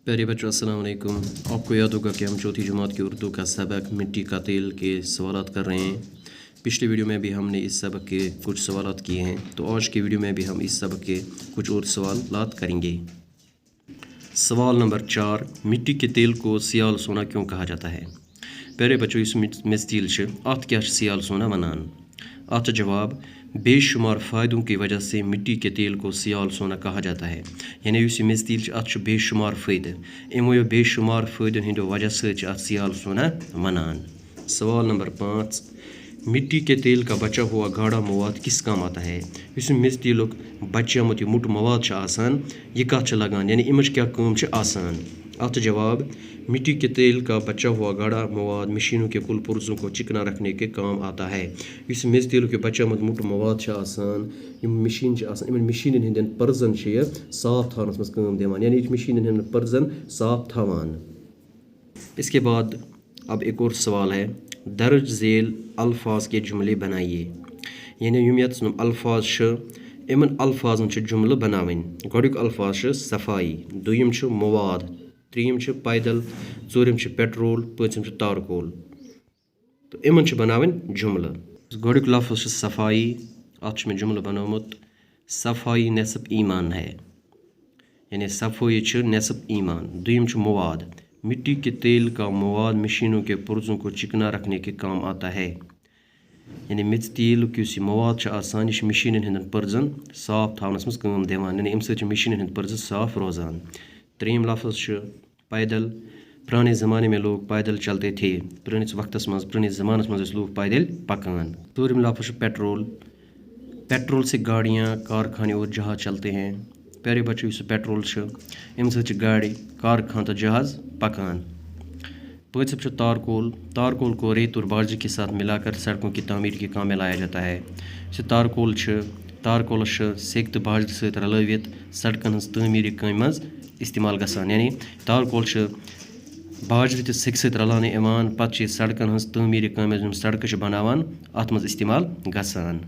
प्यारे बच्चों अस्सलाम वालेकुम। आपको याद होगा कि हम चौथी जमात की उर्दू का सबक मिट्टी का तेल के सवालात कर रहे हैं। पिछले वीडियो में भी हमने इस सबक के कुछ सवालात किए हैं, तो आज की वीडियो में भी हम इस सबक के कुछ और सवालात करेंगे। सवाल नंबर 4, मिट्टी के तेल को सियाल सोना क्यों कहा जाता है? प्यारे बच्चों, इस तेल से अत क्या सियाल सोना वनान? अत जवाब, बेशुमार फ़ायदों की वजह से मिट्टी के तेल को सियाल सोना कहा जाता है। यानी यह तेल अत बेशुमार फ़ायदे, इमो बेशुमार फ़ायदों हंद वजह से सियाल सोना वनान। सवाल नंबर 5, मिट्टी के तेल का बचा हुआ गाढ़ा मवाद किस काम आता है? इस मेज तेलुक बचामुत यह मुट मवाद आसान, यह कत लगान, यानी इमच क्या काम आसान? अत जवाब, मिट्टी के तेल का बचा हुआ गाढ़ा मवाद मशीनों के कुल पुर्जों को चिकना रखने के काम आता है। इस मेज तेल के बचामुत मुट मवाद आसान, मशीन इन मशीन हंदन पर्जन साफ थानस मज काम दिवान, यानी मशीन हंदन पर्जन साफ थावान। इसके बाद अब एक और सवाल है, दर्ज झेल अल्फाज के जुमले बनाइए। यानी यम यत अल्फाज इमन अल्फाजन जुमले बनावन। गोड़ुक अल्फाज सफाई, दुयम मवाद, त्रीम पैदल, चूरम पेट्रोल, पूंचम तारकोल। तो इमन बनावन जुमले। गोड़ुक लफ्ज सफाई, अत में जुमले बनोमुत, सफाई नेसफ ईमान है, यानी सफाई नेसफ ईमान। दुयम मवाद, मिट्टी के तेल का मवाद मशीनों के पुर्जों को चिकना रखने के काम आता है। यानी मेज तेल यह मवाद आसान, यह मशीन हंदन पर्जन साफ थानस मज काम दिवान, यानी अम मशीन हंद पर्ज साफ रोजान। त्रीम लफ्ज पैदल, पुराने ज़माने में लोग पैदल चलते थे, पुरानिस वक्तस मज पुरानिस ज़मानस मज लोग पैदल पकान। चूरम लफ्ज पेट्रोल, पेट्रोल से गाड़ियाँ, कारखाने और जहाज चलते हैं। प्यारे बच्चों, इस पेट्रोल अम गाड़ी, कारखान तो जहाज पकान। पूंचम तारकोल, तारकोल को रेत और बाजरी के साथ मिलाकर सड़कों की तामीर के काम में लाया जाता है। तारकोल सेक तो बाजरी सत रलवित सड़कन हज तामीर काम मज इस्तेमाल गसान, यानी तारकोल बाजरी तो सेक सत रलाने इवान, पत सड़कन हज तामीर काम सड़क बनावान अत मज इस्तेमाल गसान।